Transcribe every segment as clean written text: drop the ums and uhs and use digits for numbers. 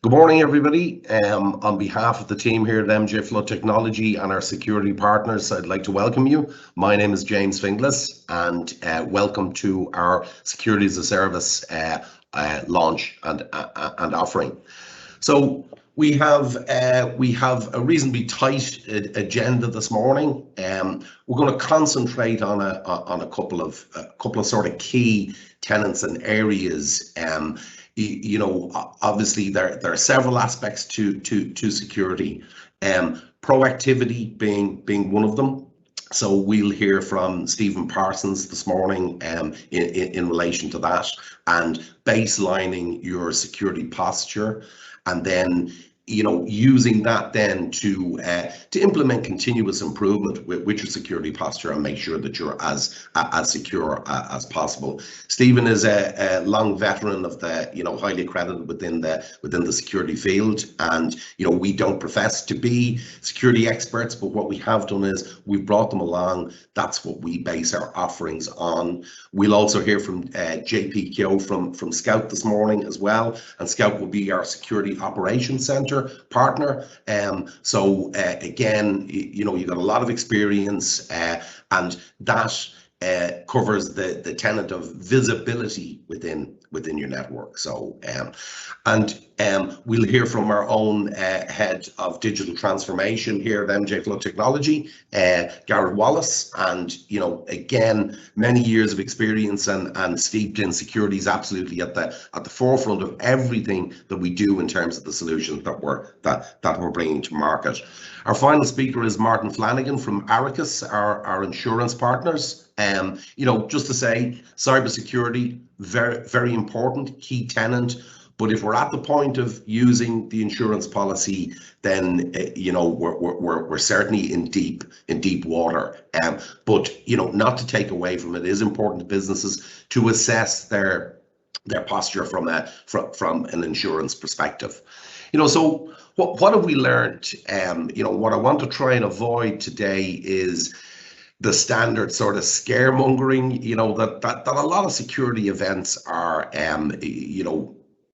Good morning, everybody. On behalf of the team here at MJ Flood Technology and our security partners, I'd like to welcome you. My name is James Finglas, and welcome to our Security as a Service launch and offering. So we have a reasonably tight agenda this morning. We're going to concentrate on a couple of sort of key tenets and areas. Obviously there are several aspects to security, proactivity being one of them. So we'll hear from Stephen Parsons this morning in relation to that, and baselining your security posture, and then using that then to implement continuous improvement with your security posture and make sure that you're as secure as possible. Stephen is a long veteran of the highly accredited within the security field, and we don't profess to be security experts, but what we have done is we've brought them along. That's what we base our offerings on. We'll also hear from JP Kehoe from SKOUT this morning as well, and SKOUT will be our security operations center partner. So again, you've got a lot of experience, and that covers the tenet of visibility within your network. So we'll hear from our own head of digital transformation here at MJ Flood Technology, Garrett Wallis, and again, many years of experience and steeped in security, is absolutely at the forefront of everything that we do in terms of the solutions that we're bringing to market. Our final speaker is Martin Flanagan from Arachas, our insurance partners. Just to say, cybersecurity, very, very important, key tenet. But if we're at the point of using the insurance policy, then we're certainly in deep water. But not to take away from it, is important to businesses to assess their posture from an insurance perspective. So what have we learned? What I want to try and avoid today is the standard sort of scaremongering, that a lot of security events are,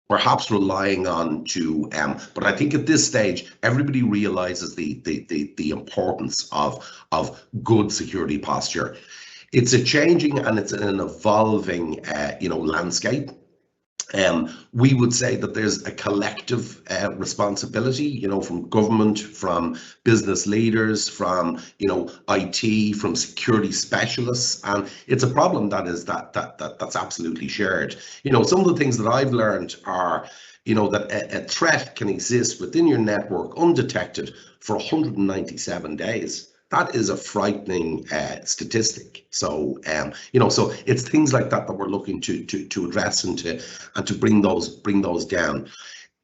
perhaps relying on to, but I think at this stage, everybody realizes the importance of good security posture. It's a changing and it's an evolving, landscape. We would say that there's a collective responsibility, from government, from business leaders, from IT, from security specialists, and it's a problem that's absolutely shared. Some of the things that I've learned are, that a threat can exist within your network undetected for 197 days. That is a frightening statistic. So, so it's things like that we're looking to address and to bring those down.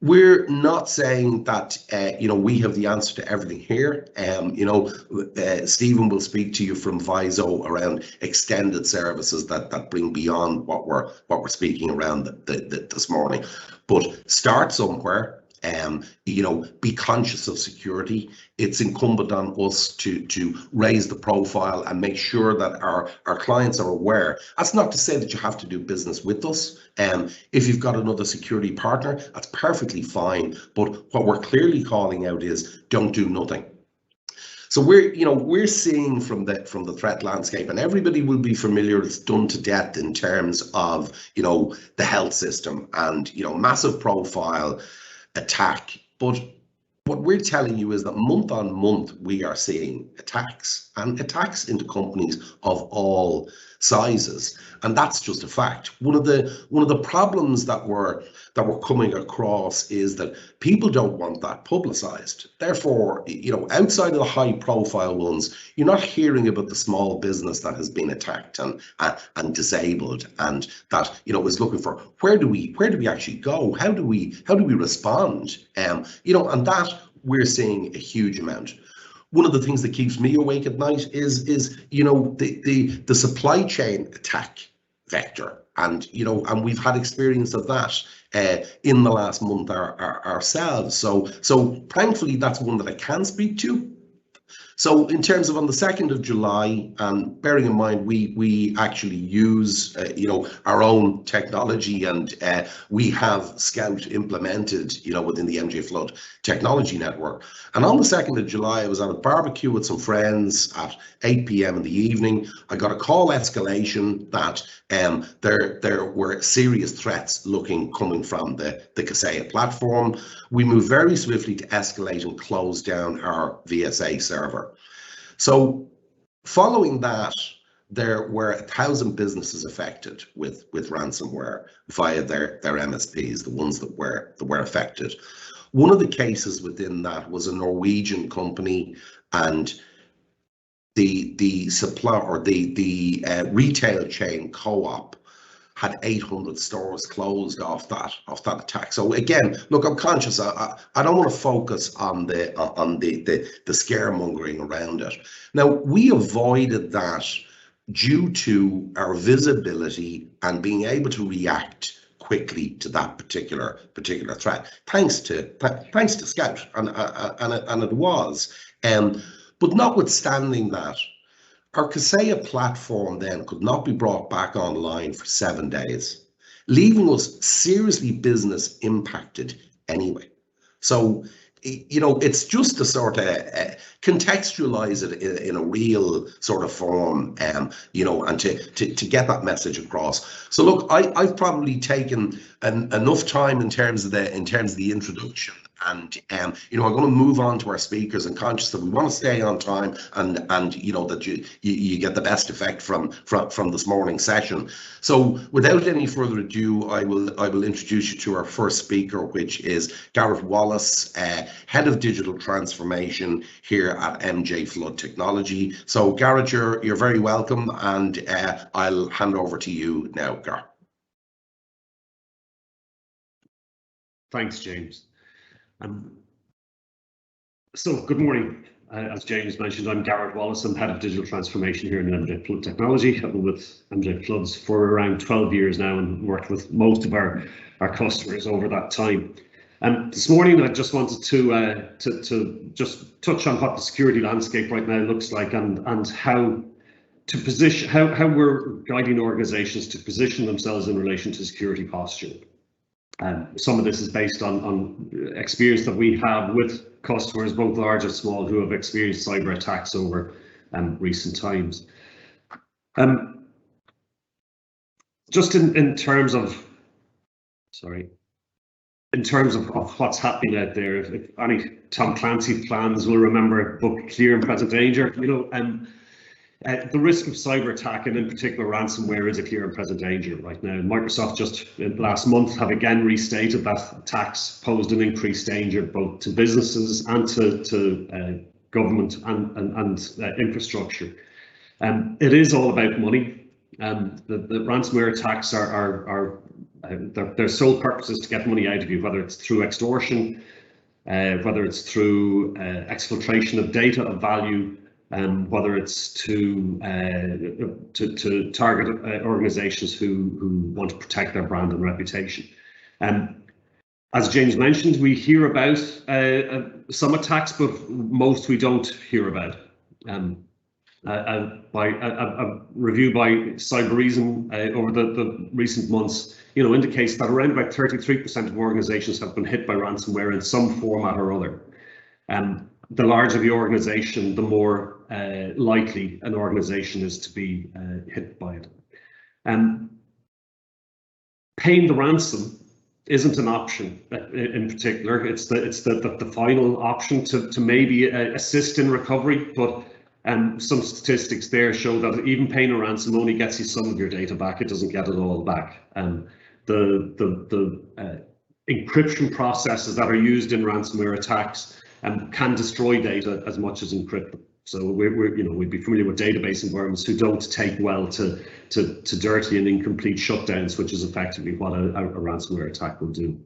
We're not saying that we have the answer to everything here. Stephen will speak to you from VISO around extended services that bring beyond what we're speaking around this morning. But start somewhere. Be conscious of security. It's incumbent on us to raise the profile and make sure that our clients are aware. That's not to say that you have to do business with us. If you've got another security partner, that's perfectly fine. But what we're clearly calling out is don't do nothing. So we're seeing from the threat landscape, and everybody will be familiar, it's done to death in terms of the health system and massive profile attack. But what we're telling you is that month on month we are seeing attacks into companies of all sizes, and that's just a fact. One of the problems that we're coming across is that people don't want that publicized. Therefore, outside of the high profile ones, you're not hearing about the small business that has been attacked and disabled, and that is looking for where do we actually go? How do we respond? And that we're seeing a huge amount. One of the things that keeps me awake at night is the supply chain attack vector, and we've had experience of that in the last month ourselves. So thankfully that's one that I can speak to. So in terms of on the 2nd of July, and bearing in mind we actually use our own technology, and we have SKOUT implemented within the MJ Flood technology network. And on the 2nd of July, I was at a barbecue with some friends at 8 p.m. in the evening. I got a call escalation that there were serious threats coming from the Kaseya platform. We moved very swiftly to escalate and close down our VSA server. So following that, there were 1,000 businesses affected with ransomware via their MSPs, the ones that were affected. One of the cases within that was a Norwegian company, and the supplier, or the retail chain Co-op, had 800 stores closed off that attack. So again, look, I'm conscious. I don't want to focus on the scaremongering around it. Now, we avoided that due to our visibility and being able to react quickly to that particular threat, thanks to SKOUT, and it was. But notwithstanding that, our Kaseya platform then could not be brought back online for 7 days, leaving us seriously business impacted anyway. So, it's just to sort of contextualize it in a real sort of form, and to get that message across. So look, I've probably taken enough time in terms of the introduction. And I'm going to move on to our speakers, and conscious that we want to stay on time, and that you get the best effect from this morning's session. So without any further ado, I will introduce you to our first speaker, which is Garrett Wallis, Head of Digital Transformation here at MJ Flood Technology. So Garrett, you're very welcome, and I'll hand over to you now, Garrett. Thanks, James. So good morning. As James mentioned, I'm Garrett Wallis. I'm Head of Digital Transformation here in MJ Flood Technology. I've been with MJ Floods for around 12 years now and worked with most of our customers over that time. This morning, I just wanted to just touch on what the security landscape right now looks like, and how to position, how we're guiding organizations to position themselves in relation to security posture. Some of this is based on experience that we have with customers, both large and small, who have experienced cyber attacks over recent times. Just in terms of what's happening out there, if any Tom Clancy fans will remember a book, Clear and Present Danger, the risk of cyber attack, and in particular ransomware, is a clear and present danger right now. Microsoft just last month have again restated that attacks posed an increased danger both to businesses and to government and infrastructure. It is all about money. The ransomware attacks their sole purpose is to get money out of you, whether it's through extortion, whether it's through exfiltration of data of value, whether it's to target organizations who want to protect their brand and reputation. As James mentioned, we hear about some attacks, but most we don't hear about. By a review by Cyberism over the recent months, indicates that around about 33% of organizations have been hit by ransomware in some format or other. The larger the organization, the more likely an organization is to be hit by it. Paying the ransom isn't an option in particular. It's the final option to maybe assist in recovery, but some statistics there show that even paying a ransom only gets you some of your data back. It doesn't get it all back. The encryption processes that are used in ransomware attacks can destroy data as much as encrypt them. So we'd be familiar with database environments who don't take well to dirty and incomplete shutdowns, which is effectively what a ransomware attack will do.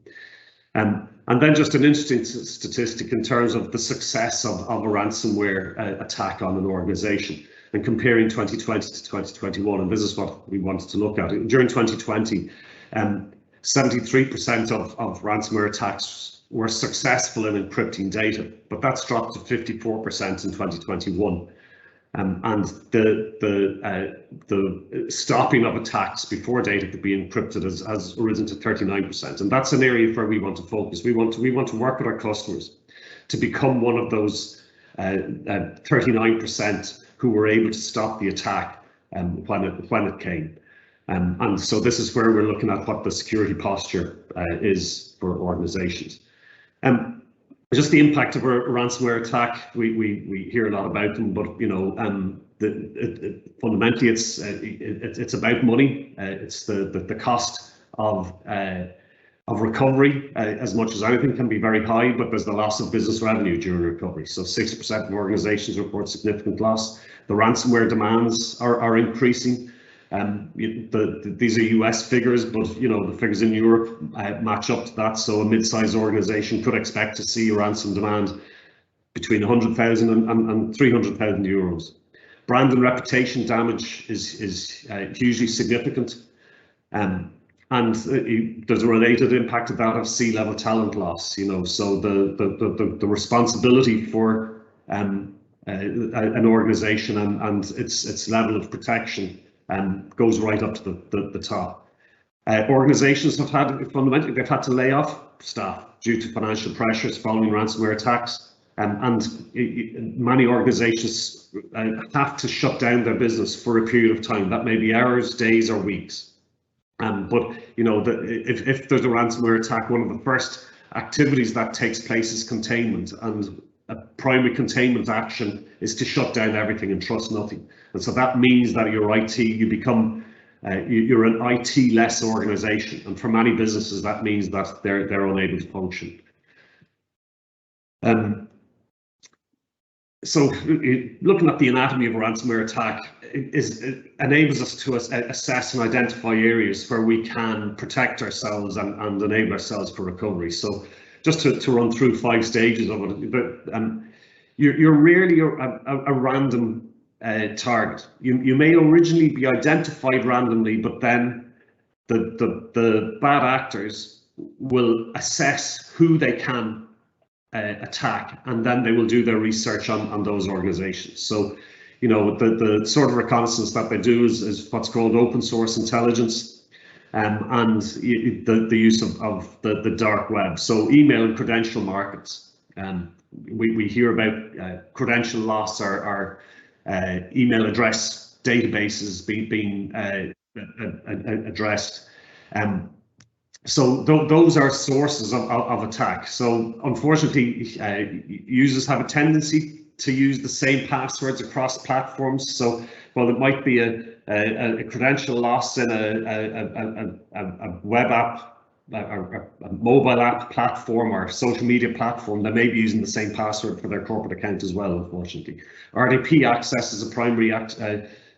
And then just an interesting statistic in terms of the success of a ransomware attack on an organization, and comparing 2020 to 2021, and this is what we wanted to look at. During 2020, 73% of ransomware attacks were successful in encrypting data, but that's dropped to 54% in 2021. And the stopping of attacks before data could be encrypted has risen to 39%, and that's an area where we want to focus. We want to work with our customers to become one of those 39% who were able to stop the attack when it came. And so this is where we're looking at what the security posture is for organizations. Just the impact of a ransomware attack, we hear a lot about them, but you know, fundamentally it's about money. It's the cost of recovery, as much as anything, can be very high, but there's the loss of business revenue during recovery. So 60% of organizations report significant loss. The ransomware demands are increasing. These are US figures, but you know, the figures in Europe match up to that. So a mid-sized organization could expect to see a ransom demand between 100,000 and 300,000 euros. Brand and reputation damage is hugely significant, and there's a related impact of that of C-level talent loss. You know, so the responsibility for an organization and its level of protection goes right up to the top. Organizations have fundamentally had to lay off staff due to financial pressures following ransomware attacks, and many organizations have to shut down their business for a period of time. That may be hours, days, or weeks. But you know, if there's a ransomware attack, one of the first activities that takes place is containment, and a primary containment action is to shut down everything and trust nothing. And so that means that your IT, you become, you're an IT-less organization. And for many businesses, that means that they're unable to function. So looking at the anatomy of a ransomware attack it enables us to assess and identify areas where we can protect ourselves and enable ourselves for recovery. So just to run through 5 stages of it, but you're rarely a random target. You may originally be identified randomly, but then the bad actors will assess who they can attack, and then they will do their research on those organizations. So, you know, the sort of reconnaissance that they do is what's called open source intelligence. And the use of the dark web, so email and credential markets. We hear about credential loss or email address databases being addressed. So those are sources of attack. So unfortunately, users have a tendency to use the same passwords across platforms. So while it might be a credential loss in a web app, a mobile app platform or social media platform, they may be using the same password for their corporate account as well, unfortunately. RDP access is a primary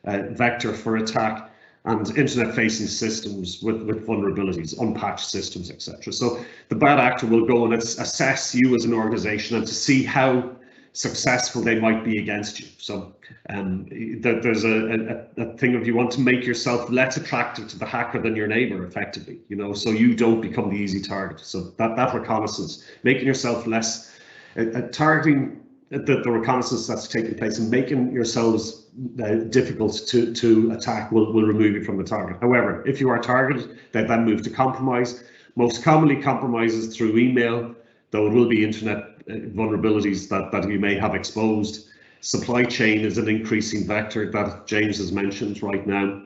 vector for attack, and internet-facing systems with vulnerabilities, unpatched systems, etc. So the bad actor will go and assess you as an organization and to see how successful they might be against you. So there's a thing of you want to make yourself less attractive to the hacker than your neighbor, effectively, you know, so you don't become the easy target. So that reconnaissance, making yourself less, targeting the reconnaissance that's taking place and making yourselves difficult to attack will remove you from the target. However, if you are targeted, they then move to compromise. Most commonly compromises through email, though it will be internet vulnerabilities that you may have exposed. Supply chain is an increasing vector that James has mentioned right now,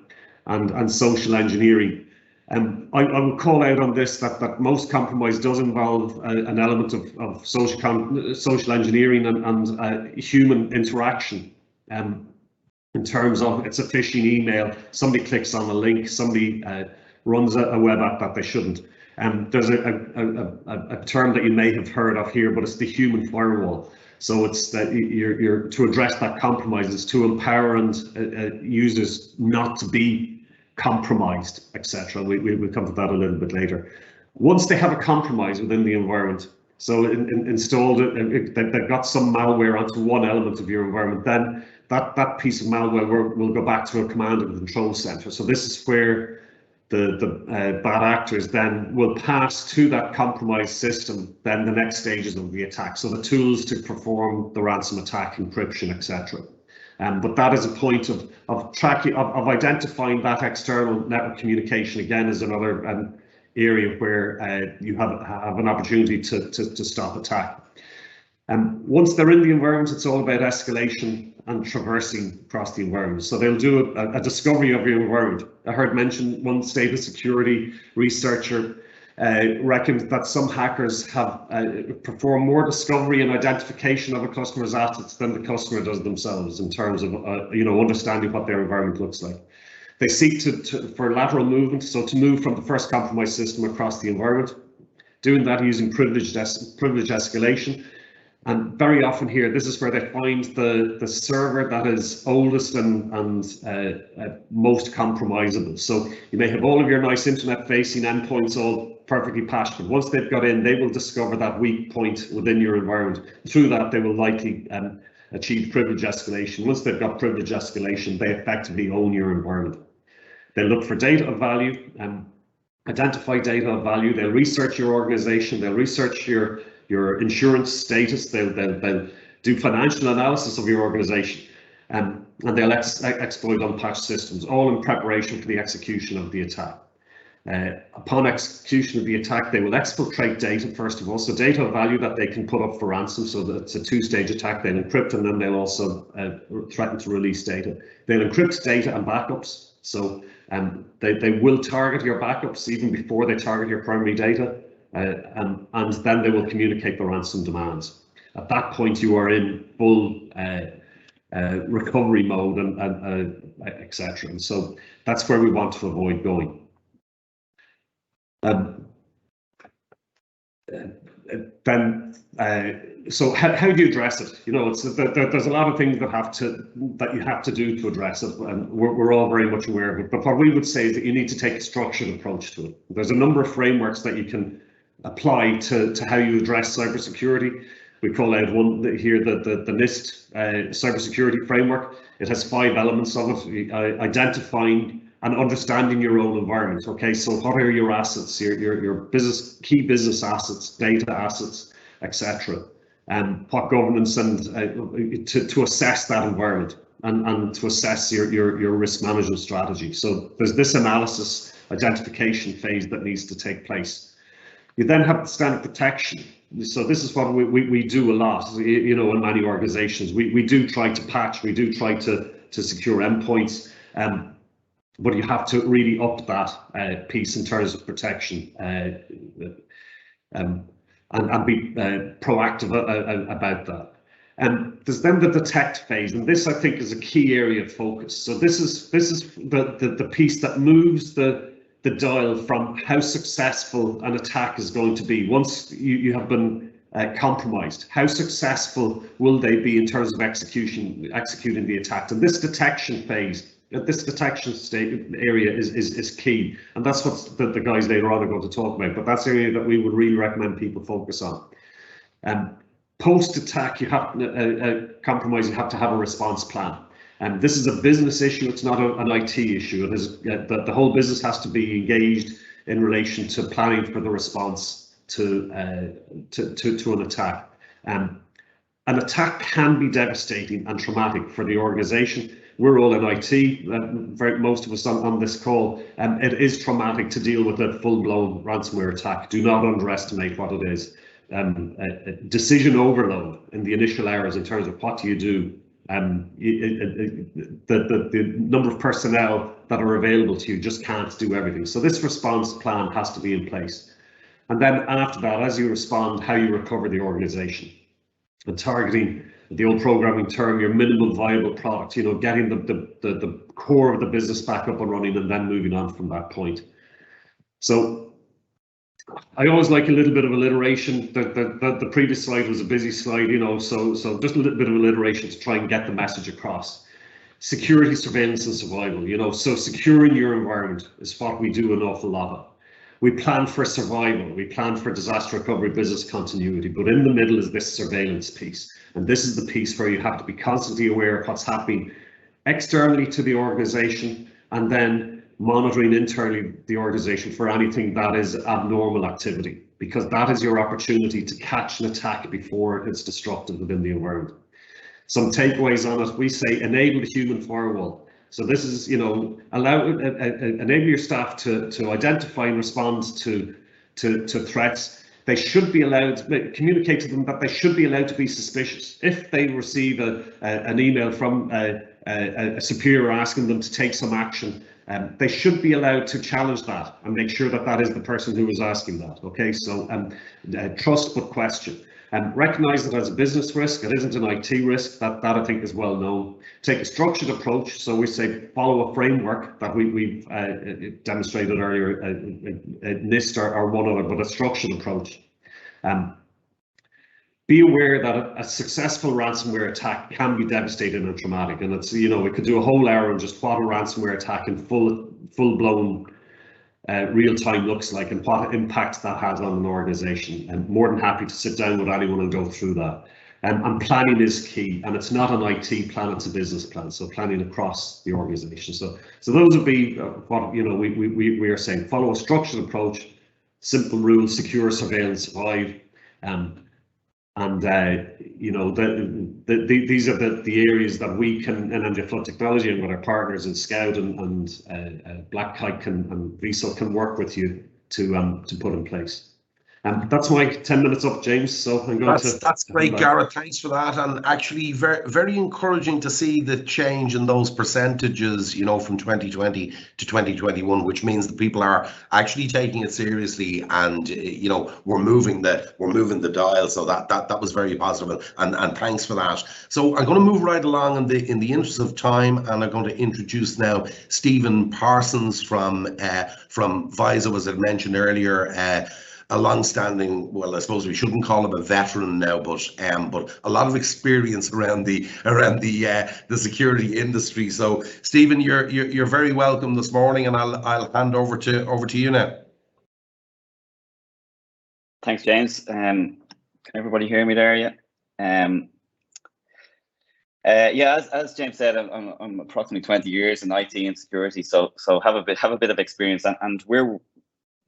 and social engineering. I will call out on this that most compromise does involve an element of social engineering and human interaction. In terms of it's a phishing email, somebody clicks on a link, somebody runs a web app that they shouldn't. There's a term that you may have heard of here, but it's the human firewall. So it's that you're to address that compromise is to empower users not to be compromised, etc. We'll come to that a little bit later. Once they have a compromise within the environment, so installed, they've got some malware onto one element of your environment, then that piece of malware will go back to a command and control center. So this is where the bad actors then will pass to that compromised system then the next stages of the attack. So the tools to perform the ransom attack, encryption, etc. But that is a point of tracking, of identifying that external network communication. Again, is another area where you have an opportunity to stop attack. Once they're in the environment, it's all about escalation and traversing across the environment. So they'll do a discovery of your environment. I heard mention one data security researcher reckons that some hackers have performed more discovery and identification of a customer's assets than the customer does themselves in terms of understanding what their environment looks like. They seek for lateral movement, so to move from the first compromised system across the environment, doing that using privileged escalation. And very often here, this is where they find the server that is oldest and most compromisable. So you may have all of your nice internet-facing endpoints all perfectly patched, but once they've got in, they will discover that weak point within your environment. Through that, they will likely achieve privilege escalation. Once they've got privilege escalation, they effectively own your environment. They look for data of value, identify data of value. They'll research your organization. They'll research your insurance status. They'll do financial analysis of your organization, and they'll exploit unpatched systems, all in preparation for the execution of the attack. Upon execution of the attack, they will exfiltrate data first of all, so data of value that they can put up for ransom. So that it's a two-stage attack. They'll encrypt, and then they'll also threaten to release data. They'll encrypt data and backups. So they will target your backups even before they target your primary data. And then they will communicate the ransom demands. At that point, you are in full recovery mode and etc. And so that's where we want to avoid going. So how do you address it? You know, there's a lot of things that you have to do to address it, and we're all very much aware of it. But what we would say is that you need to take a structured approach to it. There's a number of frameworks that you can apply to how you address cybersecurity. We call out one here, the NIST cybersecurity framework. It has 5 elements of it: identifying and understanding your own environment. Okay, so what are your assets, your key business assets, data assets, etc. And what governance and to assess that environment and to assess your risk management strategy. So there's this analysis, identification phase that needs to take place. You then have the standard protection. So this is what we do a lot, you know, in many organizations. We do try to patch, we do try to secure endpoints, but you have to really up that piece in terms of protection and be proactive about that. And there's then the detect phase, and this I think is a key area of focus. So this is the piece that moves the dial from how successful an attack is going to be. Once you have been compromised, how successful will they be in terms of executing the attack? And this detection phase, this detection area is key, and that's what the guys later on are going to talk about. But that's the area that we would really recommend people focus on. Post-attack, you have compromise. You have to have a response plan. And this is a business issue. It's not an IT issue. It is the whole business has to be engaged in relation to planning for the response to an attack. An attack can be devastating and traumatic for the organization. We're all in IT, most of us on this call. It is traumatic to deal with a full-blown ransomware attack. Do not underestimate what it is. Decision overload in the initial hours in terms of what do you do. The number of personnel that are available to you just can't do everything. So this response plan has to be in place. And then after that, as you respond, how you recover the organization. And targeting, the old programming term, your minimum viable product, you know, getting the core of the business back up and running and then moving on from that point. So I always like a little bit of alliteration. The previous slide was a busy slide, you know, so just a little bit of alliteration to try and get the message across. Security, surveillance and survival, you know, so securing your environment is what we do an awful lot of. We plan for survival, we plan for disaster recovery, business continuity, but in the middle is this surveillance piece. And this is the piece where you have to be constantly aware of what's happening externally to the organization, and then monitoring internally the organization for anything that is abnormal activity, because that is your opportunity to catch an attack before it's destructive within the environment. Some takeaways on it: we say enable the human firewall. So this is, you know, enable your staff to identify and respond to threats. They should be allowed to communicate to them that they should be allowed to be suspicious. If they receive an email from a superior asking them to take some action, they should be allowed to challenge that and make sure that that is the person who is asking that. Okay, so trust but question. Recognise it as a business risk. It isn't an IT risk. That I think is well known. Take a structured approach. So we say follow a framework that we've demonstrated earlier. NIST or one other, but a structured approach. Be aware that a successful ransomware attack can be devastating and traumatic, and it's, you know, we could do a whole hour on just what a ransomware attack in full-blown real time looks like and what impact that has on an organization. I'm more than happy to sit down with anyone and go through that. And planning is key, and it's not an IT plan, it's a business plan. So planning across the organization. So those would be what, you know, we are saying: follow a structured approach, simple rules, secure, surveillance, survive. You know, these are the areas that we can, in MJ Flood Technology and with our partners in SKOUT and Black Kite and VISO can work with you to put in place. That's my 10 minutes up, James. So I'm going that's great, Garrett. Thanks for that. And actually, very, very encouraging to see the change in those percentages, you know, from 2020 to 2021, which means that people are actually taking it seriously, and you know, we're moving the dial. So that was very positive, and thanks for that. So I'm going to move right along in the interest of time, and I'm going to introduce now Stephen Parsons from VISO, as I mentioned earlier. A long-standing, well, I suppose we shouldn't call him a veteran now, but a lot of experience around the security industry. So, Stephen, you're very welcome this morning, and I'll hand over to you now. Thanks, James. Can everybody hear me there? Yeah. Yeah, as James said, I'm approximately 20 years in IT and security, so have a bit of experience, and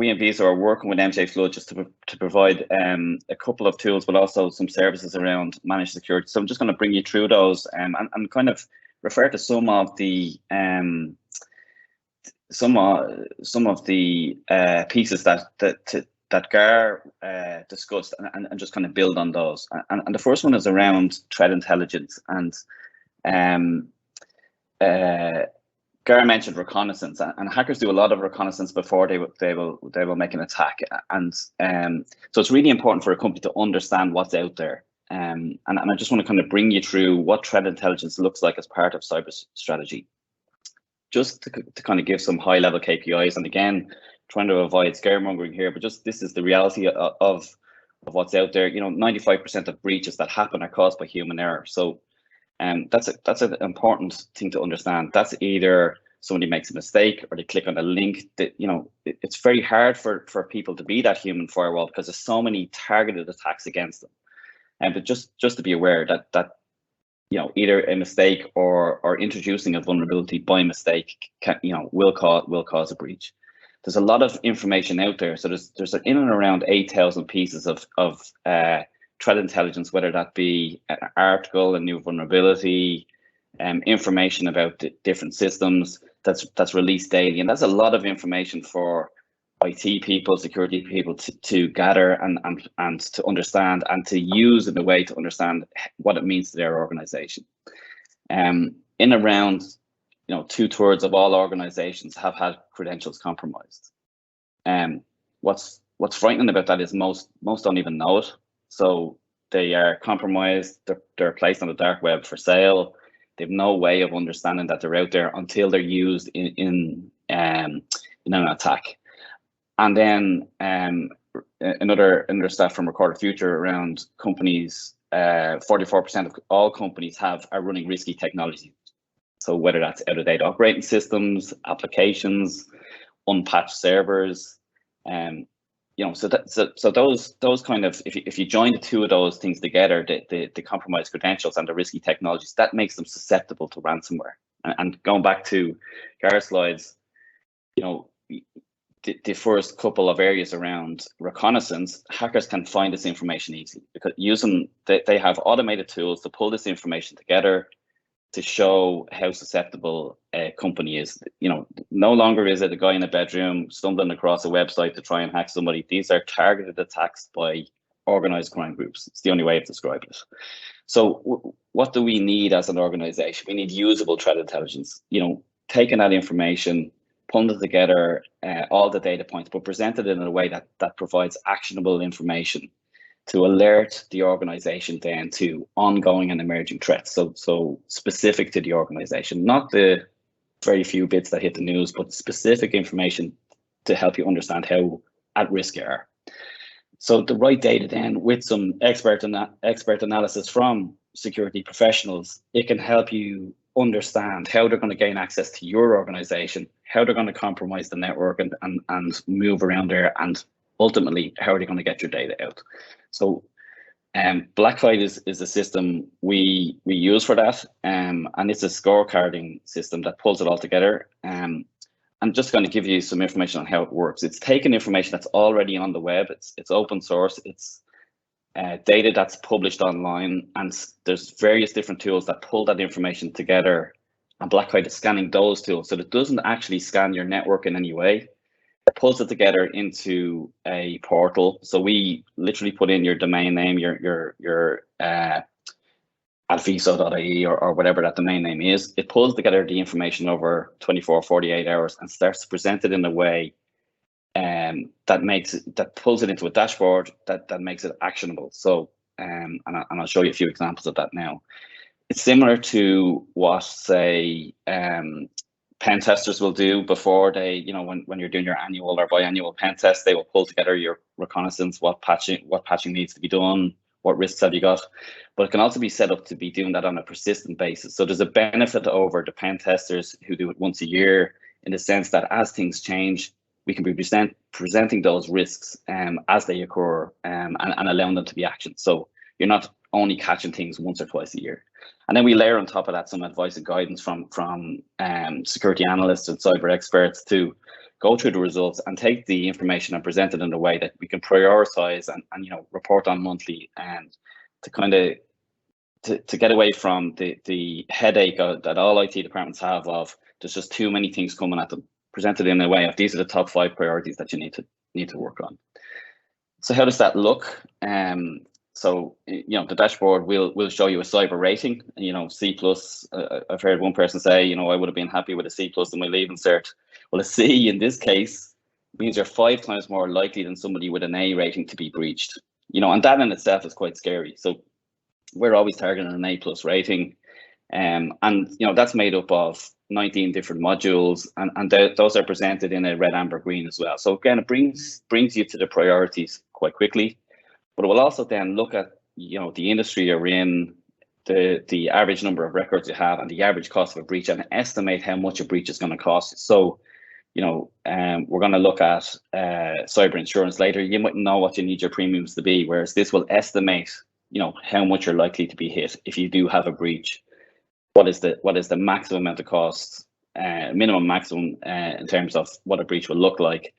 we in VISO are working with MJ Flood just to provide a couple of tools, but also some services around managed security. So I'm just going to bring you through those and kind of refer to some of the pieces that Gar discussed, and just kind of build on those. And the first one is around threat intelligence, and Garrett mentioned reconnaissance, and hackers do a lot of reconnaissance before they will make an attack, and so it's really important for a company to understand what's out there. And I just want to kind of bring you through what threat intelligence looks like as part of cyber strategy, just to kind of give some high level KPIs. And again, trying to avoid scaremongering here, but just this is the reality of what's out there. You know, 95% of breaches that happen are caused by human error. So that's an important thing to understand. That's either somebody makes a mistake or they click on a link that, you know, it's very hard for people to be that human firewall because there's so many targeted attacks against them. But just to be aware that you know, either a mistake or introducing a vulnerability by mistake will cause a breach. There's a lot of information out there. So there's in and around 8,000 pieces of threat intelligence, whether that be an article, a new vulnerability, information about different systems that's released daily, and that's a lot of information for IT people, security people to gather and to understand and to use in a way to understand what it means to their organization. In around 2/3 of all organizations have had credentials compromised. What's frightening about that is most don't even know it. So they are compromised, they're placed on the dark web for sale. They have no way of understanding that they're out there until they're used in an attack. And then another stat from Recorded Future around companies, 44% of all companies are running risky technology. So whether that's out-of-date operating systems, applications, unpatched servers, so those kind of, if you join the two of those things together, the compromised credentials and the risky technologies, that makes them susceptible to ransomware. And going back to Garrett's slides, the first couple of areas around reconnaissance, hackers can find this information easily because they have automated tools to pull this information together to show how susceptible a company is. No longer is it a guy in a bedroom stumbling across a website to try and hack somebody. These are targeted attacks by organized crime groups. It's the only way of describing it. So what do we need as an organization? We need usable threat intelligence, taking that information, pulling it together, all the data points, but presented in a way that provides actionable information to alert the organization then to ongoing and emerging threats. So specific to the organization, not the very few bits that hit the news, but specific information to help you understand how at risk you are. So the right data then with some expert analysis from security professionals, it can help you understand how they're going to gain access to your organization, how they're going to compromise the network and move around there, and ultimately how are they going to get your data out. So Blacklight is a system we use for that, and it's a scorecarding system that pulls it all together. I'm just going to give you some information on how it works. It's taking information that's already on the web. It's open source. It's data that's published online, and there's various different tools that pull that information together. And Blacklight is scanning those tools, so it doesn't actually scan your network in any way. It pulls it together into a portal. So we literally put in your domain name, your at VISO.ie or whatever that domain name is. It pulls together the information over 24, 48 hours and starts to present it in a way that pulls it into a dashboard that makes it actionable. So and I'll show you a few examples of that now. It's similar to what, say, pen testers will do before they, when you're doing your annual or biannual pen test, they will pull together your reconnaissance, what patching needs to be done, what risks have you got. But it can also be set up to be doing that on a persistent basis. So there's a benefit over the pen testers who do it once a year, in the sense that as things change, we can be presenting those risks as they occur and allowing them to be actioned. So you're not only catching things once or twice a year. And then we layer on top of that some advice and guidance from security analysts and cyber experts to go through the results and take the information and present it in a way that we can prioritize and report on monthly, and to kind of to get away from the headache that all IT departments have of there's just too many things coming at them. Presented in a way of these are the top 5 priorities that you need to work on. So how does that look? So the dashboard will show you a cyber rating. C+. I've heard one person say, I would have been happy with a C+ in my leaving cert. Well, a C in this case means you're 5 times more likely than somebody with an A rating to be breached. And that in itself is quite scary. So we're always targeting an A+ rating, and that's made up of 19 different modules, and those are presented in a red, amber, green as well. So again, it brings you to the priorities quite quickly. But it will also then look at the industry you're in, the average number of records you have, and the average cost of a breach, and estimate how much a breach is going to cost. So, we're going to look at cyber insurance later. You mightn't know what you need your premiums to be, whereas this will estimate, how much you're likely to be hit if you do have a breach. What is the maximum amount of cost, minimum, maximum, in terms of what a breach will look like,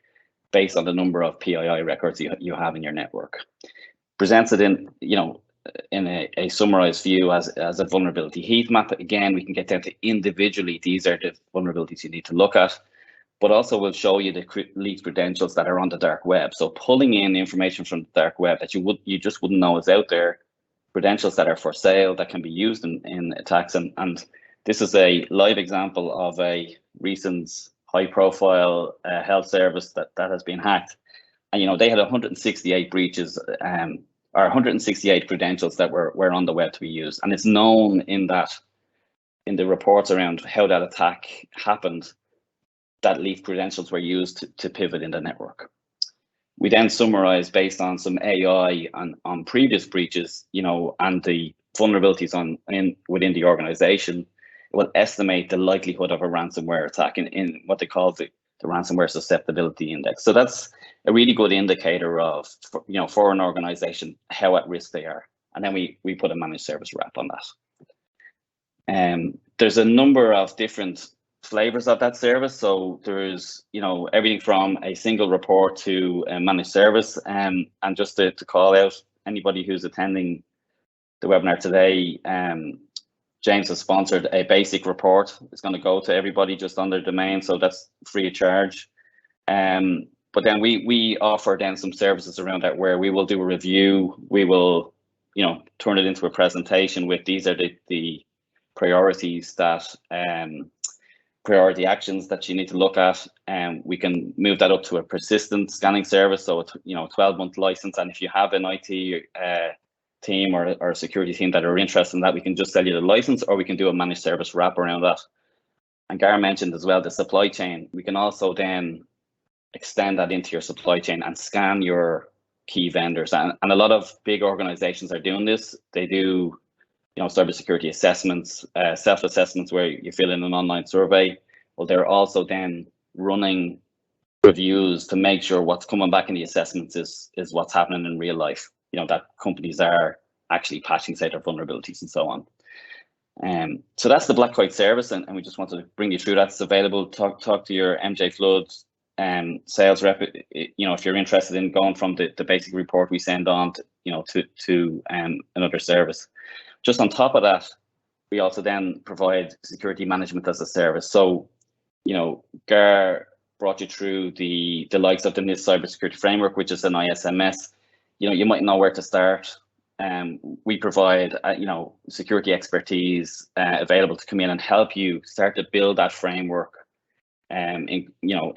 based on the number of PII records you have in your network. Presents it in a summarized view as a vulnerability heat map. Again, we can get down to individually, these are the vulnerabilities you need to look at, but also we'll show you the leaked credentials that are on the dark web. So pulling in information from the dark web that you just wouldn't know is out there, credentials that are for sale that can be used in attacks. And this is a live example of a recent high profile health service that has been hacked. And they had 168 breaches, or 168 credentials that were on the web to be used. And it's known in the reports around how that attack happened, that leaked credentials were used to pivot in the network. We then summarize based on some AI on previous breaches, and the vulnerabilities within the organization. It will estimate the likelihood of a ransomware attack in what they call the ransomware susceptibility index. So that's a really good indicator of, for an organization, how at risk they are. And then we put a managed service wrap on that. There's a number of different flavors of that service. So there's, you know, everything from a single report to a managed service. And just to call out anybody who's attending the webinar today, James has sponsored a basic report. It's going to go to everybody just on their domain, so that's free of charge. But then we offer then some services around that where we will do a review. We will, you know, turn it into a presentation with these are the priorities that priority actions that you need to look at, and we can move that up to a persistent scanning service. So it's, you know, 12-month license, and if you have an IT team or a security team that are interested in that, we can just sell you the license, or we can do a managed service wrap around that. And Garrett mentioned as well the supply chain. We can also then extend that into your supply chain and scan your key vendors. And a lot of big organizations are doing this. They do, you know, cybersecurity assessments, self-assessments where you fill in an online survey. Well, they're also then running reviews to make sure what's coming back in the assessments is what's happening in real life. You know, that companies are actually patching, say, their vulnerabilities and so on. So that's the Black Kite service, and we just wanted to bring you through that. It's available. Talk to your MJ Flood sales rep. You know, if you're interested in going from the basic report we send on to, you know, to another service. Just on top of that, we also then provide security management as a service. So, you know, Gar brought you through the likes of the NIST cybersecurity framework, which is an ISMS. You know, you might know where to start. We provide, you know, security expertise available to come in and help you start to build that framework. In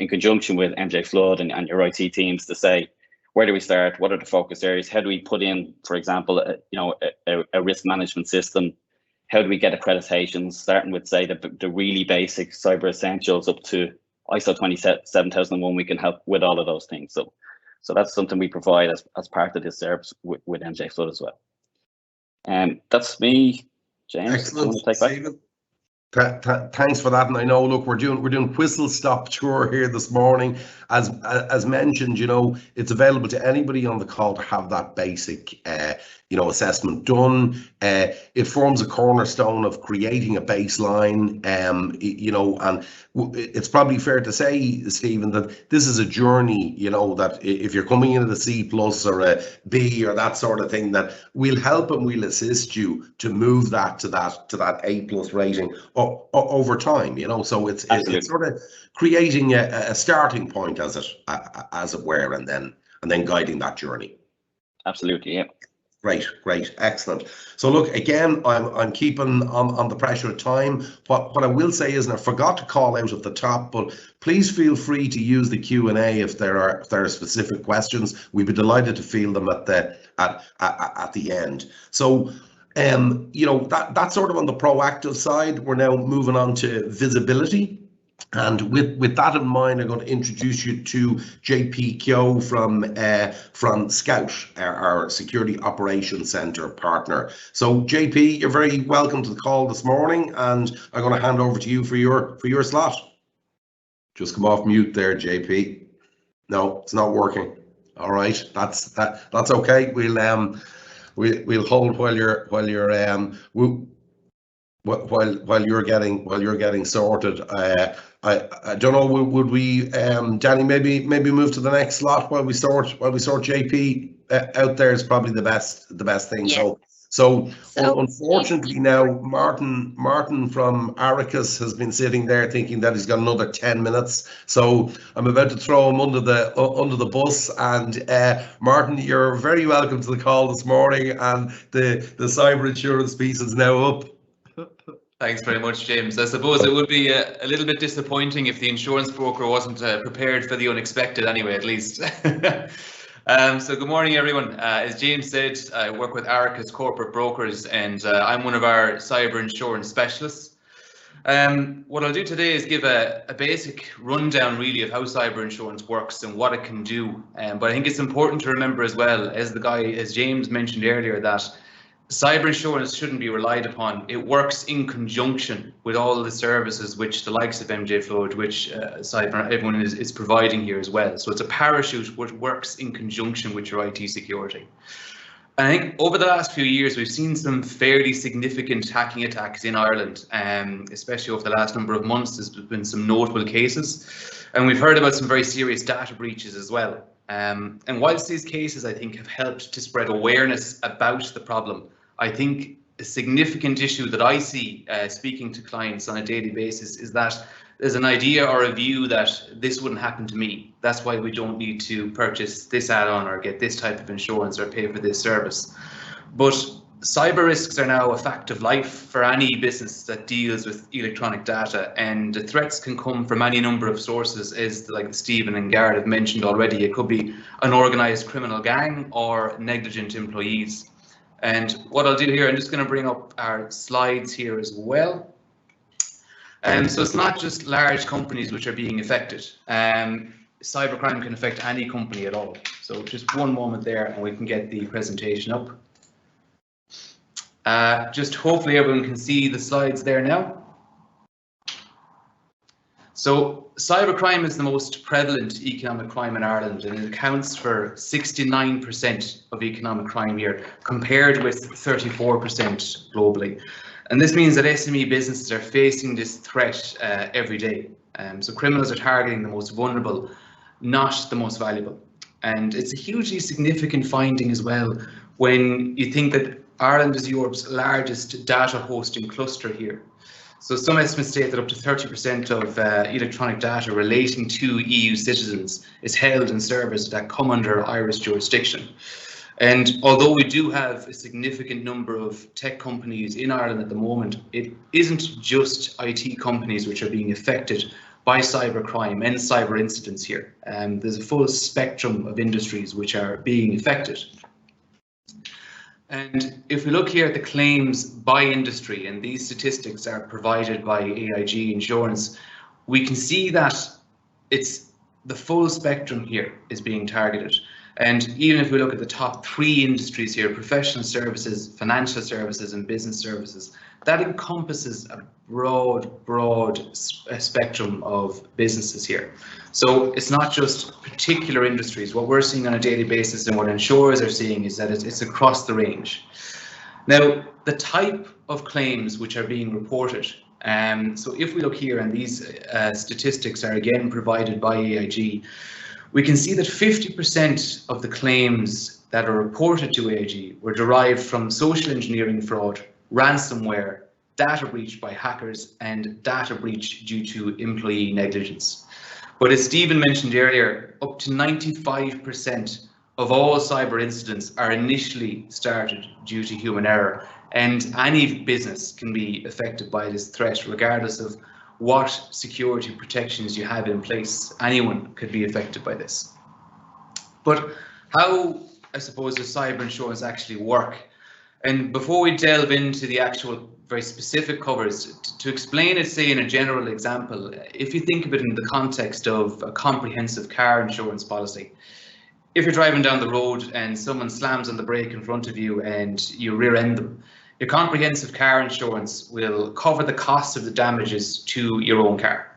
conjunction with MJ Flood and your IT teams to say, where do we start? What are the focus areas? How do we put in, for example, a risk management system? How do we get accreditations? Starting with, say, the really basic cyber essentials up to ISO 27001. We can help with all of those things. So that's something we provide as part of this service with MJ Flood as well. That's me, James. Excellent, take Stephen. Thanks for that. And I know, look, we're doing whistle stop tour here this morning. As mentioned, you know, it's available to anybody on the call to have that basic assessment done. It forms a cornerstone of creating a baseline, and it's probably fair to say, Stephen, that this is a journey, you know, that if you're coming in at a C+ or a B or that sort of thing, that we'll help and we'll assist you to move that to that A+ rating over time, you know. So it's sort of creating a starting point, as it were, and then guiding that journey. Absolutely, yeah. Great, excellent. So look, again, I'm keeping on the pressure of time. What I will say is, and I forgot to call out at the top, but please feel free to use the Q&A if there are specific questions. We'd be delighted to field them at the end. So that's sort of on the proactive side. We're now moving on to visibility. And with that in mind, I'm going to introduce you to JP Kehoe from SKOUT, our Security Operations Centre partner. So JP, you're very welcome to the call this morning, and I'm going to hand over to you for your slot. Just come off mute there, JP. No, it's not working. All right, that's okay. We'll hold while you're getting sorted. I don't know. Would we, Danny, maybe move to the next slot while we sort JP out there is probably the best thing. Yeah. So unfortunately now Martin from Arachas has been sitting there thinking that he's got another 10 minutes. So I'm about to throw him under the bus. And Martin, you're very welcome to the call this morning, and the cyber insurance piece is now up. Thanks very much, James. I suppose it would be a little bit disappointing if the insurance broker wasn't prepared for the unexpected anyway, at least. So good morning, everyone. As James said, I work with Arachas Corporate Brokers, and I'm one of our cyber insurance specialists. What I'll do today is give a basic rundown really of how cyber insurance works and what it can do. But I think it's important to remember as well, as James mentioned earlier, that cyber insurance shouldn't be relied upon. It works in conjunction with all the services which the likes of MJ Flood, which everyone is providing here as well. So it's a parachute which works in conjunction with your IT security. I think over the last few years, we've seen some fairly significant hacking attacks in Ireland, especially over the last number of months. There's been some notable cases, and we've heard about some very serious data breaches as well. And whilst these cases, I think, have helped to spread awareness about the problem, I think a significant issue that I see speaking to clients on a daily basis is that there's an idea or a view that this wouldn't happen to me. That's why we don't need to purchase this add-on or get this type of insurance or pay for this service. But cyber risks are now a fact of life for any business that deals with electronic data, and the threats can come from any number of sources, as like Stephen and Garrett have mentioned already. It could be an organised criminal gang or negligent employees. And what I'll do here, I'm just going to bring up our slides here as well. So it's not just large companies which are being affected. Cybercrime can affect any company at all. So just one moment there and we can get the presentation up. Just hopefully everyone can see the slides there now. So cybercrime is the most prevalent economic crime in Ireland, and it accounts for 69% of economic crime here, compared with 34% globally. And this means that SME businesses are facing this threat every day. So criminals are targeting the most vulnerable, not the most valuable. And it's a hugely significant finding as well when you think that Ireland is Europe's largest data hosting cluster here. So some estimates state that up to 30% of electronic data relating to EU citizens is held in servers that come under Irish jurisdiction. And although we do have a significant number of tech companies in Ireland at the moment, it isn't just IT companies which are being affected by cybercrime and cyber incidents here. There's a full spectrum of industries which are being affected. And if we look here at the claims by industry, and these statistics are provided by AIG Insurance, we can see that it's the full spectrum here is being targeted. And even if we look at the top 3 industries here, professional services, financial services and business services, that encompasses a broad spectrum of businesses here. So it's not just particular industries. What we're seeing on a daily basis and what insurers are seeing is that it's across the range. Now, the type of claims which are being reported, so if we look here, and these statistics are again provided by AIG, we can see that 50% of the claims that are reported to AIG were derived from social engineering fraud, ransomware, data breach by hackers, and data breach due to employee negligence. But as Stephen mentioned earlier, up to 95% of all cyber incidents are initially started due to human error, and any business can be affected by this threat regardless of what security protections you have in place. Anyone could be affected by this. But how, I suppose, does cyber insurance actually work? And before we delve into the actual very specific covers, to explain it, say in a general example, if you think of it in the context of a comprehensive car insurance policy, if you're driving down the road and someone slams on the brake in front of you and you rear end them, your comprehensive car insurance will cover the cost of the damages to your own car.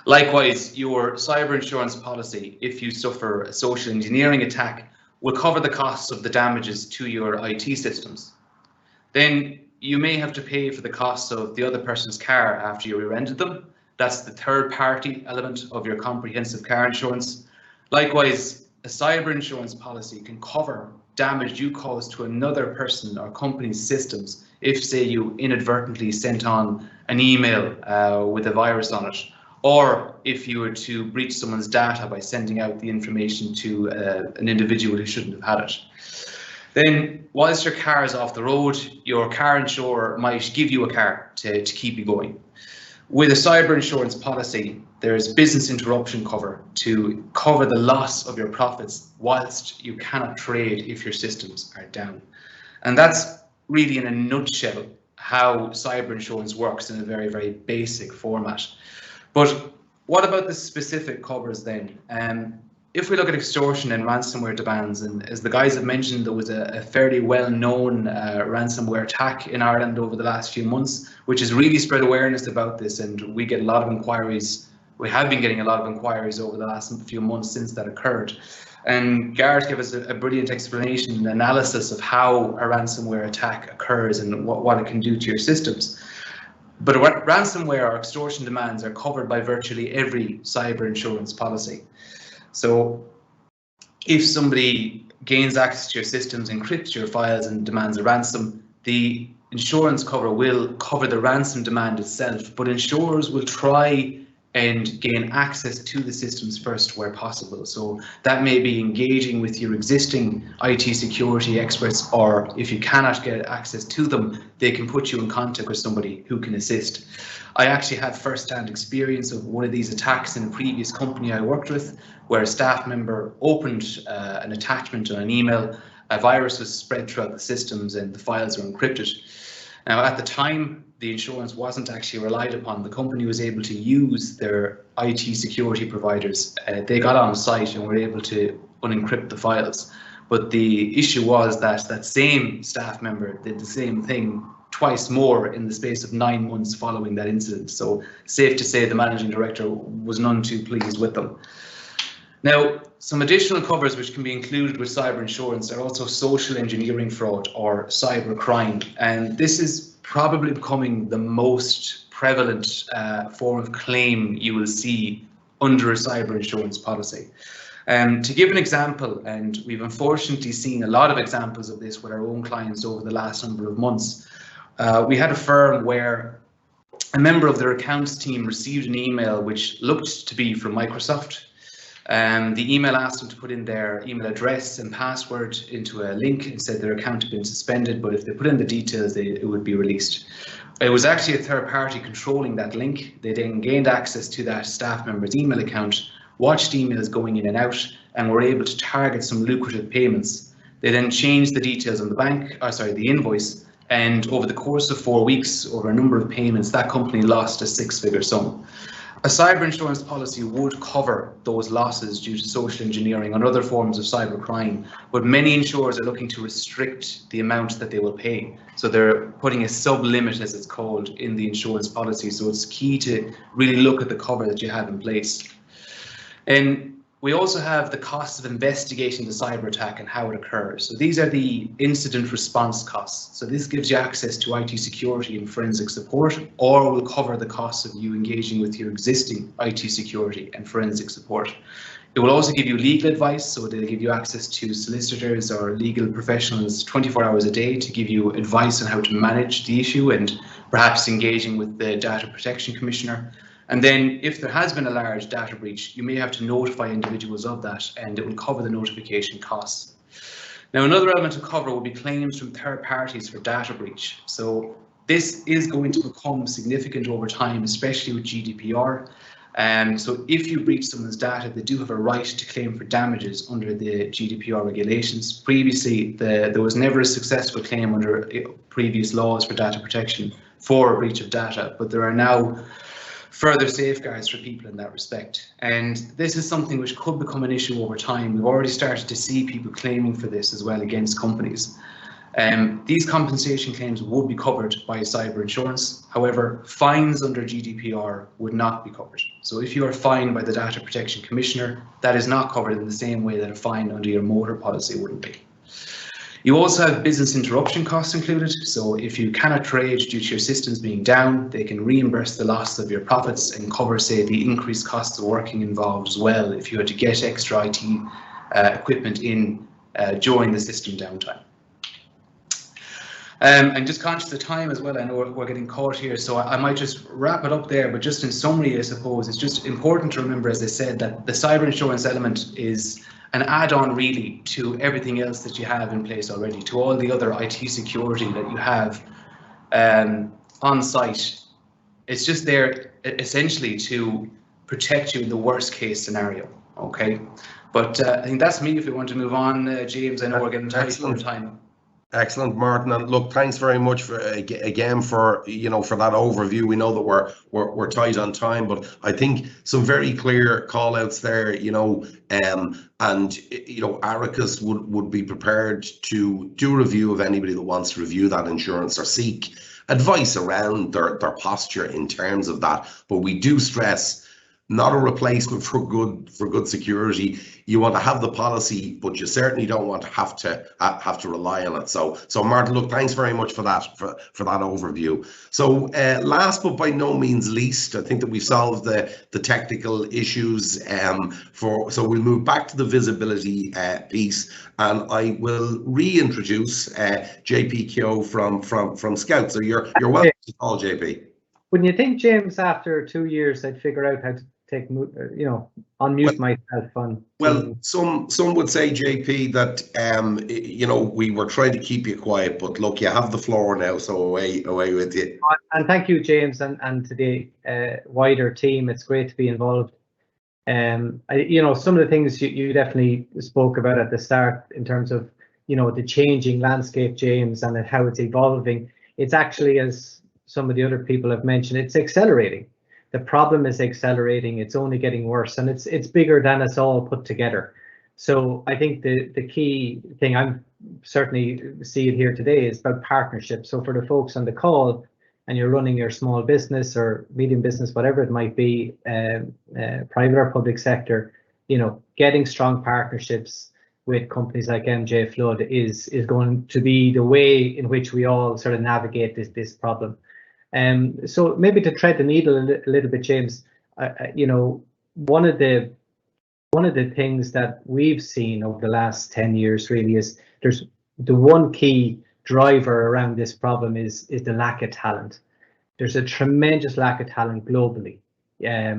Likewise, your cyber insurance policy, if you suffer a social engineering attack, will cover the costs of the damages to your IT systems. Then you may have to pay for the costs of the other person's car after you rear-ended them. That's the third party element of your comprehensive car insurance. Likewise, a cyber insurance policy can cover damage you cause to another person or company's systems if, say, you inadvertently sent on an email with a virus on it, or if you were to breach someone's data by sending out the information to an individual who shouldn't have had it. Then, whilst your car is off the road, your car insurer might give you a car to keep you going. With a cyber insurance policy, there's business interruption cover to cover the loss of your profits whilst you cannot trade if your systems are down. And that's really, in a nutshell, how cyber insurance works in a very basic format. But what about the specific covers then? If we look at extortion and ransomware demands, and as the guys have mentioned, there was a fairly well-known ransomware attack in Ireland over the last few months, which has really spread awareness about this, and we get a lot of inquiries we have been getting a lot of inquiries over the last few months since that occurred. And Garrett gave us a brilliant explanation and analysis of how a ransomware attack occurs and what it can do to your systems. But ransomware or extortion demands are covered by virtually every cyber insurance policy. So if somebody gains access to your systems, encrypts your files and demands a ransom, the insurance cover will cover the ransom demand itself, but insurers will try and gain access to the systems first where possible. So that may be engaging with your existing IT security experts, or if you cannot get access to them, they can put you in contact with somebody who can assist. I actually had first-hand experience of one of these attacks in a previous company I worked with, where a staff member opened an attachment on an email. A virus was spread throughout the systems and the files were encrypted. Now, at the time, the insurance wasn't actually relied upon. The company was able to use their IT security providers. They got on site and were able to unencrypt the files. But the issue was that that same staff member did the same thing twice more in the space of 9 months following that incident. So safe to say the managing director was none too pleased with them. Now, some additional covers which can be included with cyber insurance are also social engineering fraud or cyber crime. And this is probably becoming the most prevalent form of claim you will see under a cyber insurance policy. To give an example, and we've unfortunately seen a lot of examples of this with our own clients over the last number of months. We had a firm where a member of their accounts team received an email which looked to be from Microsoft. The email asked them to put in their email address and password into a link and said their account had been suspended, but if they put in the details, it would be released. It was actually a third party controlling that link. They then gained access to that staff member's email account, watched emails going in and out, and were able to target some lucrative payments. They then changed the details on the invoice, and over the course of 4 weeks, over a number of payments, that company lost a 6-figure sum. A cyber insurance policy would cover those losses due to social engineering and other forms of cyber crime, but many insurers are looking to restrict the amount that they will pay. So they're putting a sub-limit, as it's called, in the insurance policy. So it's key to really look at the cover that you have in place. And we also have the costs of investigating the cyber attack and how it occurs. So these are the incident response costs. So this gives you access to IT security and forensic support, or will cover the costs of you engaging with your existing IT security and forensic support. It will also give you legal advice, so they'll give you access to solicitors or legal professionals 24 hours a day to give you advice on how to manage the issue and perhaps engaging with the Data Protection Commissioner. And then if there has been a large data breach, you may have to notify individuals of that, and it will cover the notification costs. Now, another element of cover will be claims from third parties for data breach. So this is going to become significant over time, especially with GDPR. So if you breach someone's data, they do have a right to claim for damages under the GDPR regulations. Previously, there was never a successful claim under previous laws for data protection for a breach of data, but there are now further safeguards for people in that respect. And this is something which could become an issue over time. We've already started to see people claiming for this as well against companies. These compensation claims would be covered by cyber insurance. However, fines under GDPR would not be covered. So if you are fined by the Data Protection Commissioner, that is not covered in the same way that a fine under your motor policy wouldn't be. You also have business interruption costs included. So if you cannot trade due to your systems being down, they can reimburse the loss of your profits and cover, say, the increased costs of working involved as well if you had to get extra IT equipment in during the system downtime. And just conscious of time as well, I know we're getting caught here, so I might just wrap it up there, but just in summary, I suppose, it's just important to remember, as I said, that the cyber insurance element is an add-on really to everything else that you have in place already, to all the other IT security that you have on site. It's just there essentially to protect you in the worst case scenario, okay? But I think that's me. If we want to move on, James, I know we're getting tight for time. Excellent, Martin, and look, thanks very much for again for for that overview. We know that we're tight on time, but I think some very clear call outs there, and Arachas would be prepared to do a review of anybody that wants to review that insurance or seek advice around their posture in terms of that. But we do stress not a replacement for good security. You want to have the policy, but you certainly don't want to have to rely on it. So Martin, look, thanks very much for that overview. So last but by no means least, I think that we've solved the technical issues. So we'll move back to the visibility piece, and I will reintroduce JP Kehoe from SKOUT. So you're welcome to call, JP. Wouldn't you think, James, after 2 years, I'd figure out how to unmute myself? Well, some would say, JP, that we were trying to keep you quiet, but look, you have the floor now, so away with you. And thank you, James, and to the wider team. It's great to be involved. Some of the things you definitely spoke about at the start in terms of the changing landscape, James, and how it's evolving. It's actually, as some of the other people have mentioned, it's accelerating. The problem is accelerating. It's only getting worse, and it's bigger than us all put together. So I think the key thing I'm certainly seeing here today is about partnership. So for the folks on the call, and you're running your small business or medium business, whatever it might be, private or public sector, getting strong partnerships with companies like MJ Flood is going to be the way in which we all sort of navigate this problem. So maybe to thread the needle a little bit, James, one of the things that we've seen over the last 10 years really is there's the one key driver around this problem is the lack of talent. There's a tremendous lack of talent globally. I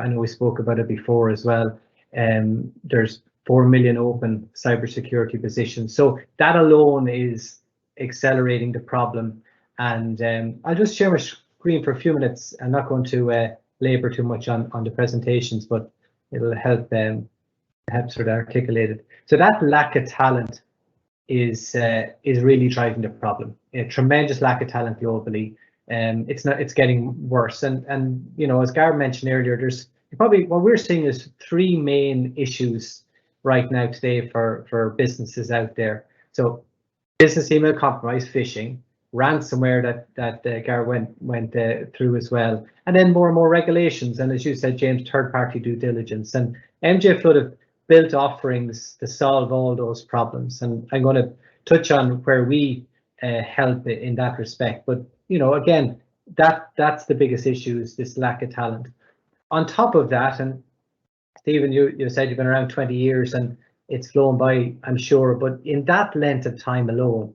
know we spoke about it before as well. There's 4 million open cybersecurity positions. So that alone is accelerating the problem. And I'll just share my screen for a few minutes. I'm not going to labor too much on the presentations, but it'll help sort of articulate it. So that lack of talent is really driving the problem. A tremendous lack of talent globally. It's getting worse. And as Garrett mentioned earlier, there's probably what we're seeing is 3 main issues right now today for businesses out there. So business email compromise, phishing, ransomware that Garrett went through as well, and then more and more regulations, and as you said, James, third-party due diligence. And MJ Flood have built offerings to solve all those problems, and I'm going to touch on where we help in that respect. But again, that's the biggest issue, is this lack of talent. On top of that, and Stephen, you said you've been around 20 years, and it's flown by, I'm sure, but in that length of time alone,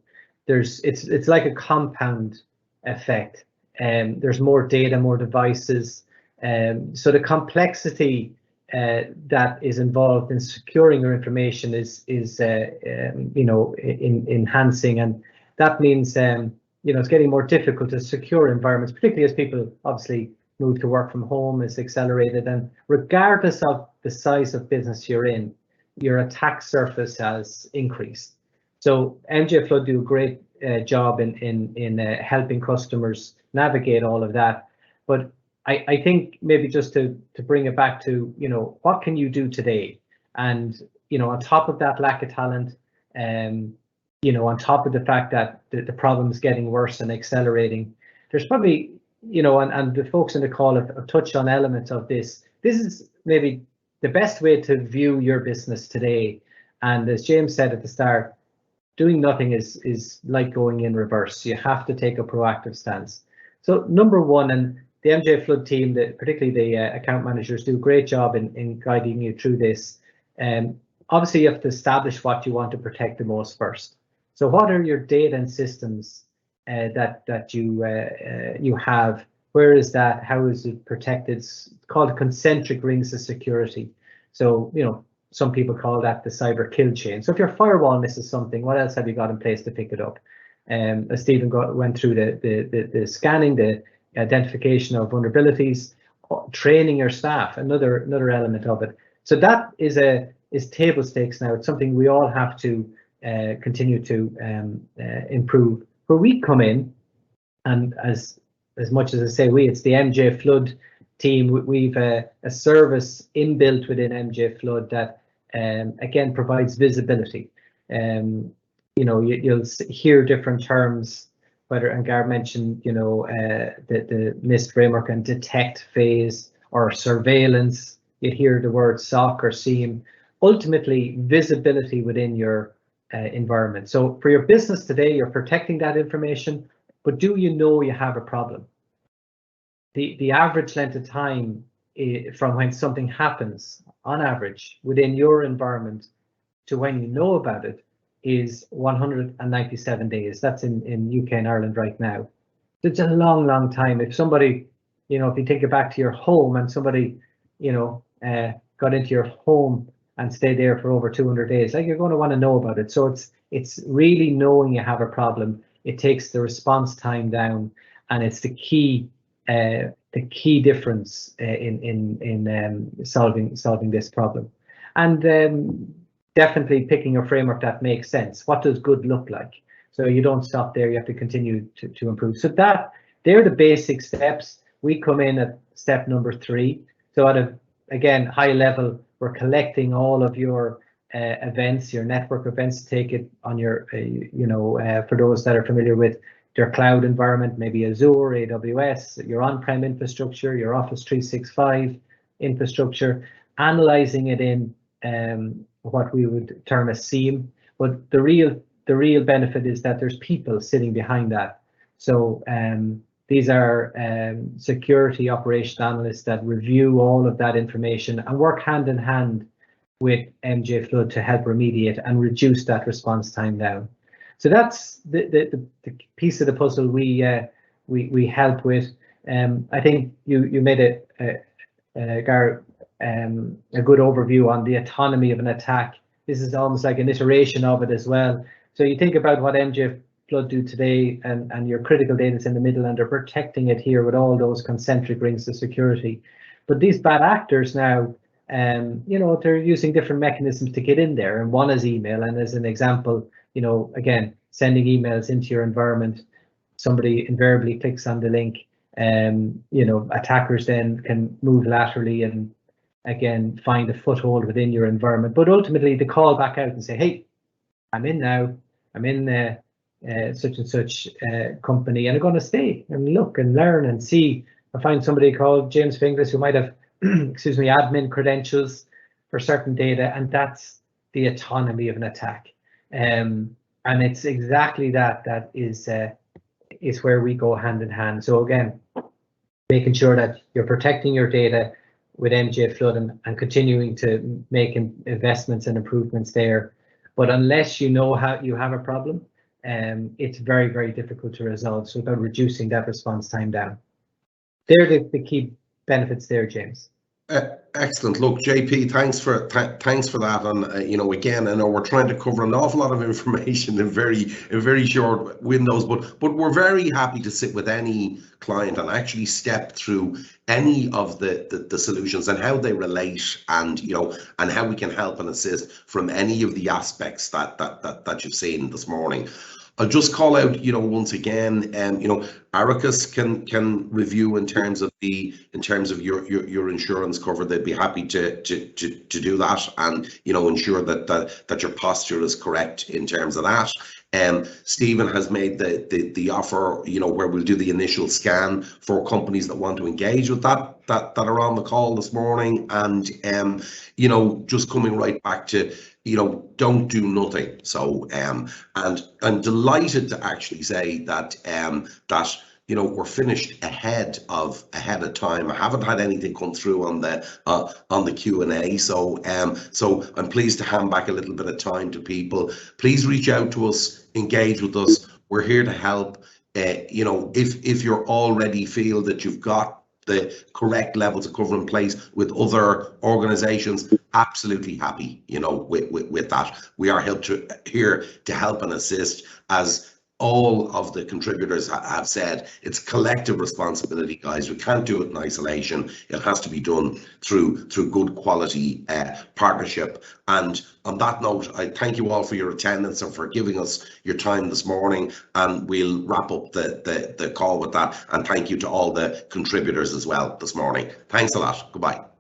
it's like a compound effect. There's more data, more devices. So the complexity that is involved in securing your information is enhancing, and that means it's getting more difficult to secure environments, particularly as people obviously move to work from home. Is accelerated, and regardless of the size of business you're in, your attack surface has increased. So MJ Flood do a great job in helping customers navigate all of that. But I think maybe just to bring it back to, what can you do today? And, on top of that lack of talent, on top of the fact that the problem is getting worse and accelerating, there's probably, and the folks in the call have touched on elements of this. This is maybe the best way to view your business today. And as James said at the start, doing nothing is like going in reverse. You have to take a proactive stance. So number one, and the MJ Flood team, particularly the account managers, do a great job in guiding you through this. Obviously, you have to establish what you want to protect the most first. So what are your data and systems that you have? Where is that? How is it protected? It's called concentric rings of security. So, some people call that the cyber kill chain. So if your firewall misses something, what else have you got in place to pick it up? As Stephen went through the scanning, the identification of vulnerabilities, training your staff, another element of it. So that is table stakes now. It's something we all have to continue to improve. Where we come in, and as much as I say it's the MJ Flood team. We've a service inbuilt within MJ Flood that again provides visibility. You'll hear different terms, whether, and Garrett mentioned, the NIST framework and detect phase. or surveillance. You hear the word SOC or SIEM. Ultimately, visibility within your environment. So for your business today, you're protecting that information, but do you know you have a problem? The average length of time from when something happens, on average, within your environment to when you know about it is 197 days. That's in UK and Ireland right now. It's a long, long time. If somebody, you know, if you take it back to your home and somebody, you know, got into your home and stayed there for over 200 days, like, you're going to want to know about it. So it's really knowing you have a problem. It takes the response time down, and it's the key difference in solving this problem. And definitely picking a framework that makes sense. What does good look like? So you don't stop there, you have to continue to improve. So they're the basic steps. We come in at step number 3. So at a, again, high level, we're collecting all of your events, your network events. Take it on your, for those that are familiar with their cloud environment, maybe Azure, AWS, your on-prem infrastructure, your Office 365 infrastructure, analyzing it in what we would term a SIEM. But the real benefit is that there's people sitting behind that. So these are security operation analysts that review all of that information and work hand in hand with MJ Flood to help remediate and reduce that response time down. So that's the piece of the puzzle we help with. I think you made Garrett, a good overview on the autonomy of an attack. This is almost like an iteration of it as well. So you think about what MJ Flood do today, and your critical data is in the middle, and they're protecting it here with all those concentric rings of security. But these bad actors now, they're using different mechanisms to get in there, and one is email. And as an example, again, sending emails into your environment, somebody invariably clicks on the link. Attackers then can move laterally and again find a foothold within your environment. But ultimately, they call back out and say, "Hey, I'm in now. I'm in such and such company, and I'm going to stay and look and learn and see." I find somebody called James Finglas who might have, admin credentials for certain data, and that's the autonomy of an attack. And it's exactly that is where we go hand in hand. So again, making sure that you're protecting your data with MJ Flood and continuing to make investments and improvements there. But unless you know how you have a problem, it's very, very difficult to resolve. So about reducing that response time down. They're the key benefits there, James. Excellent. Look, JP, thanks for that. And again, I know we're trying to cover an awful lot of information in very short windows, but we're very happy to sit with any client and actually step through any of the solutions and how they relate, and and how we can help and assist from any of the aspects that you've seen this morning. I'll just call out, once again, Arachas can review in terms of your insurance cover. They'd be happy to do that, and ensure that your posture is correct in terms of that. Stephen has made the offer, where we'll do the initial scan for companies that want to engage with that are on the call this morning, and just coming right back to don't do nothing. So and I'm delighted to actually say that we're finished ahead of time. I haven't had anything come through on the Q&A, so I'm pleased to hand back a little bit of time to people. Please reach out to us, engage with us. We're here to help. If you already feel that you've got the correct levels of cover in place with other organizations, absolutely happy, with that. We are here to help and assist. As all of the contributors have said, it's collective responsibility, guys. We can't do it in isolation. It has to be done through good quality partnership. And on that note, I thank you all for your attendance and for giving us your time this morning, and we'll wrap up the call with that. And thank you to all the contributors as well this morning. Thanks a lot. Goodbye.